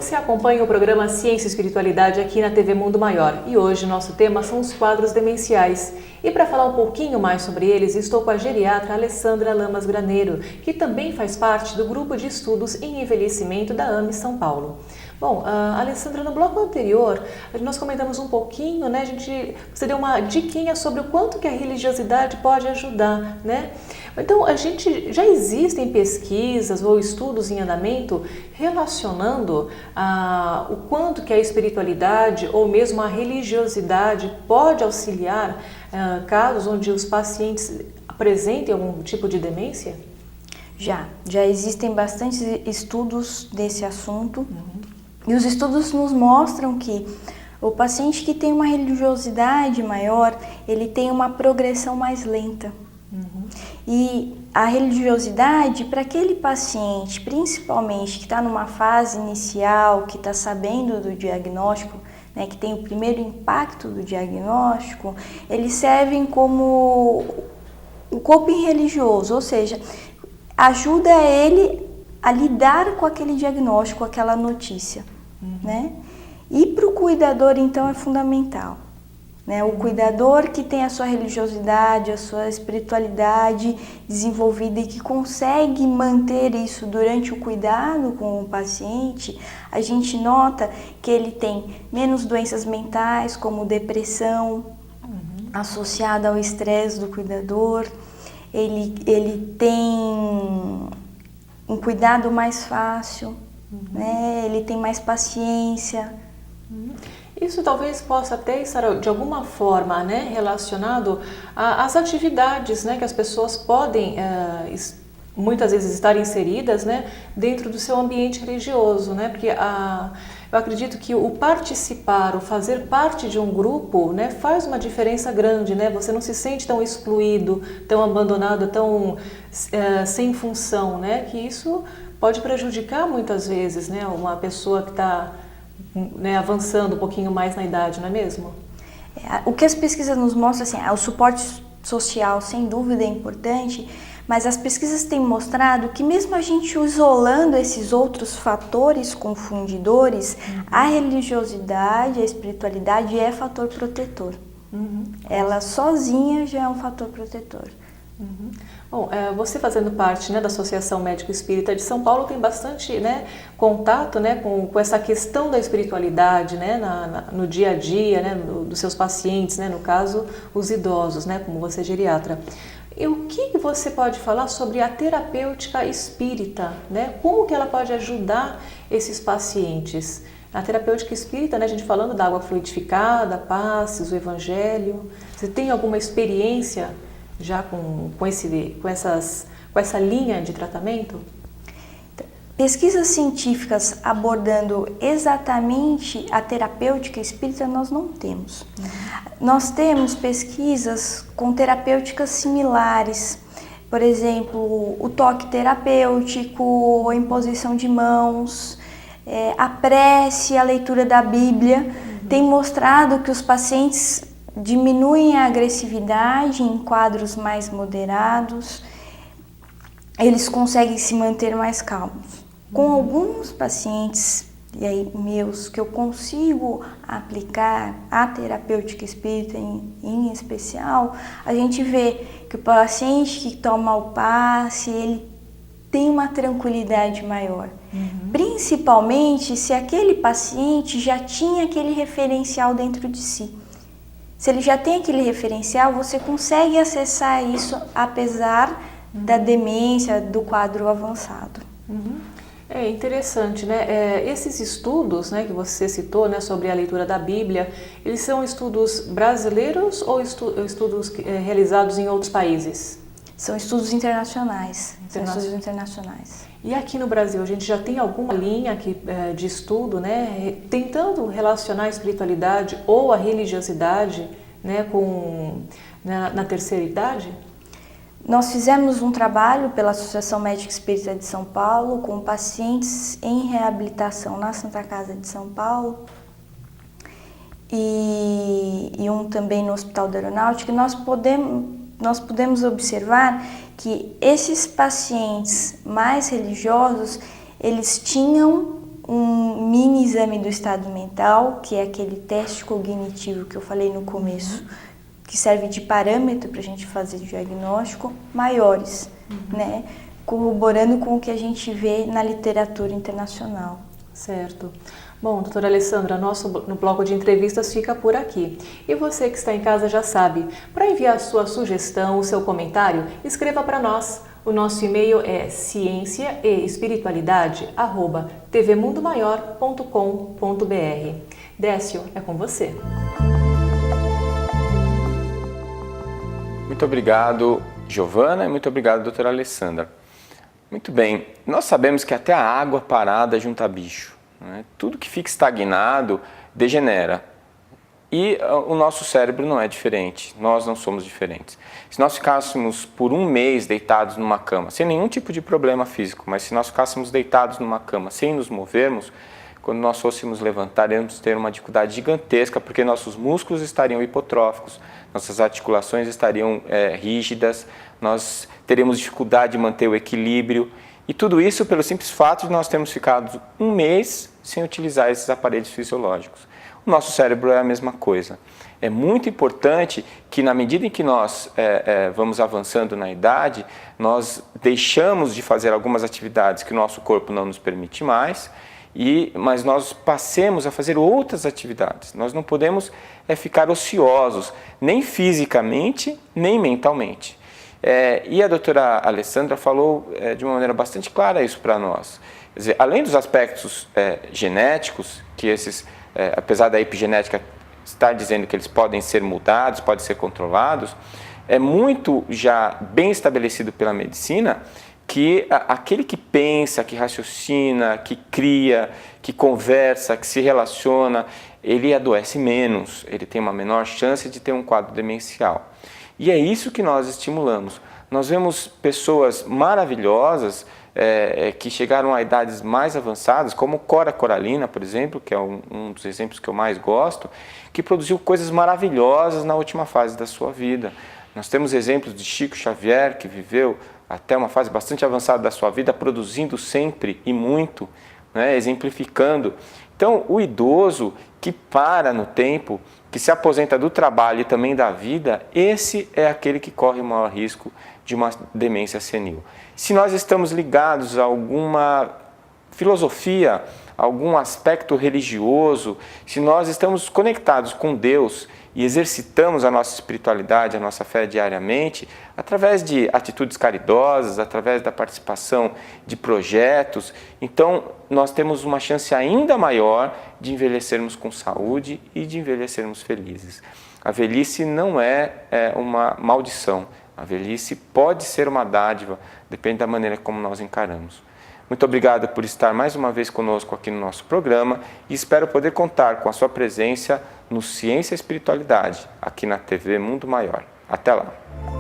Você acompanha o programa Ciência e Espiritualidade aqui na TV Mundo Maior e hoje nosso tema são os quadros demenciais. E para falar um pouquinho mais sobre eles, estou com a geriatra Alessandra Lamas Graneiro, que também faz parte do grupo de estudos em envelhecimento da AME São Paulo. Bom, Alessandra, no bloco anterior, nós comentamos um pouquinho, né? Você deu uma diquinha sobre o quanto que a religiosidade pode ajudar, né? Então, já existem pesquisas ou estudos em andamento relacionando o quanto que a espiritualidade ou mesmo a religiosidade pode auxiliar casos onde os pacientes apresentem algum tipo de demência? Já existem bastantes estudos desse assunto. E os estudos nos mostram que o paciente que tem uma religiosidade maior, ele tem uma progressão mais lenta. E a religiosidade, para aquele paciente, principalmente que está numa fase inicial, que está sabendo do diagnóstico, né, que tem o primeiro impacto do diagnóstico, eles servem como um coping religioso, ou seja, ajuda ele a lidar com aquele diagnóstico, com aquela notícia, né? E para o cuidador, então, é fundamental, né? O cuidador que tem a sua religiosidade, a sua espiritualidade desenvolvida e que consegue manter isso durante o cuidado com o paciente, a gente nota que ele tem menos doenças mentais, como depressão, associada ao estresse do cuidador, ele tem um cuidado mais fácil, né? Ele tem mais paciência. Isso talvez possa até estar de alguma forma, né, relacionado às atividades, né, que as pessoas podem muitas vezes estar inseridas, né, dentro do seu ambiente religioso, né, porque eu acredito que o participar, o fazer parte de um grupo, né, faz uma diferença grande, né, você não se sente tão excluído, tão abandonado, tão sem função, né, que isso pode prejudicar muitas vezes, né, uma pessoa que está, né, avançando um pouquinho mais na idade, não é mesmo? O que as pesquisas nos mostram, assim, o suporte social, sem dúvida, é importante, mas as pesquisas têm mostrado que mesmo a gente isolando esses outros fatores confundidores, a religiosidade, a espiritualidade é fator protetor. Ela sozinha já é um fator protetor. Bom, você fazendo parte, né, da Associação Médico Espírita de São Paulo tem bastante, né, contato, né, com essa questão da espiritualidade, né, no dia a dia, né, dos seus pacientes, né, no caso os idosos, né, como você é geriatra. E o que você pode falar sobre a terapêutica espírita, né? Como que ela pode ajudar esses pacientes? A terapêutica espírita, né, a gente falando da água fluidificada, passes, o evangelho. Você tem alguma experiência já com essa linha de tratamento? Pesquisas científicas abordando exatamente a terapêutica espírita nós não temos. Nós temos pesquisas com terapêuticas similares, por exemplo, o toque terapêutico, a imposição de mãos, a prece, a leitura da Bíblia, tem mostrado que os pacientes diminuem a agressividade em quadros mais moderados, eles conseguem se manter mais calmos. Com alguns pacientes e aí, meus que eu consigo aplicar a terapêutica espírita em especial, a gente vê que o paciente que toma o passe, ele tem uma tranquilidade maior. Principalmente se aquele paciente já tinha aquele referencial dentro de si. Se ele já tem aquele referencial, você consegue acessar isso apesar da demência, do quadro avançado. É interessante, né? Esses estudos, né, que você citou, né, sobre a leitura da Bíblia, eles são estudos brasileiros ou estudos realizados em outros países? São estudos internacionais. E aqui no Brasil, a gente já tem alguma linha de estudo, né, tentando relacionar a espiritualidade ou a religiosidade, né, na terceira idade? Nós fizemos um trabalho pela Associação Médica Espírita de São Paulo com pacientes em reabilitação na Santa Casa de São Paulo e um também no Hospital da Aeronáutica. Nós podemos observar que esses pacientes mais religiosos, eles tinham um mini exame do estado mental, que é aquele teste cognitivo que eu falei no começo, que serve de parâmetro para a gente fazer diagnóstico, maiores, né? Corroborando com o que a gente vê na literatura internacional. Certo. Bom, doutora Alessandra, no bloco de entrevistas fica por aqui. E você que está em casa já sabe, para enviar sua sugestão, o seu comentário, escreva para nós. O nosso e-mail é cienciaeespiritualidade@tvmundomaior.com.br. Décio, é com você. Muito obrigado, Giovana, e muito obrigado, doutora Alessandra. Muito bem, nós sabemos que até a água parada junta bicho, né? Tudo que fica estagnado degenera. E o nosso cérebro não é diferente, nós não somos diferentes. Se nós ficássemos por um mês deitados numa cama, sem nenhum tipo de problema físico, mas se nós ficássemos deitados numa cama sem nos movermos, quando nós fôssemos levantar, iríamos ter uma dificuldade gigantesca, porque nossos músculos estariam hipotróficos, nossas articulações estariam rígidas, nós teríamos dificuldade de manter o equilíbrio. E tudo isso pelo simples fato de nós termos ficado um mês sem utilizar esses aparelhos fisiológicos. O nosso cérebro é a mesma coisa. É muito importante que, na medida em que nós vamos avançando na idade, nós deixamos de fazer algumas atividades que o nosso corpo não nos permite mais, mas nós passemos a fazer outras atividades. Nós não podemos ficar ociosos, nem fisicamente, nem mentalmente. E a doutora Alessandra falou de uma maneira bastante clara isso para nós. Quer dizer, além dos aspectos genéticos, que esses, apesar da epigenética estar dizendo que eles podem ser mudados, podem ser controlados, é muito já bem estabelecido pela medicina que aquele que pensa, que raciocina, que cria, que conversa, que se relaciona, ele adoece menos, ele tem uma menor chance de ter um quadro demencial. E é isso que nós estimulamos. Nós vemos pessoas maravilhosas que chegaram a idades mais avançadas, como Cora Coralina, por exemplo, que é um dos exemplos que eu mais gosto, que produziu coisas maravilhosas na última fase da sua vida. Nós temos exemplos de Chico Xavier, que viveu até uma fase bastante avançada da sua vida, produzindo sempre e muito, né, exemplificando. Então, o idoso que para no tempo, que se aposenta do trabalho e também da vida, esse é aquele que corre o maior risco de uma demência senil. Se nós estamos ligados a alguma filosofia, algum aspecto religioso, se nós estamos conectados com Deus e exercitamos a nossa espiritualidade, a nossa fé diariamente, através de atitudes caridosas, através da participação de projetos, então nós temos uma chance ainda maior de envelhecermos com saúde e de envelhecermos felizes. A velhice não é uma maldição, a velhice pode ser uma dádiva, depende da maneira como nós encaramos. Muito obrigado por estar mais uma vez conosco aqui no nosso programa e espero poder contar com a sua presença no Ciência e Espiritualidade, aqui na TV Mundo Maior. Até lá!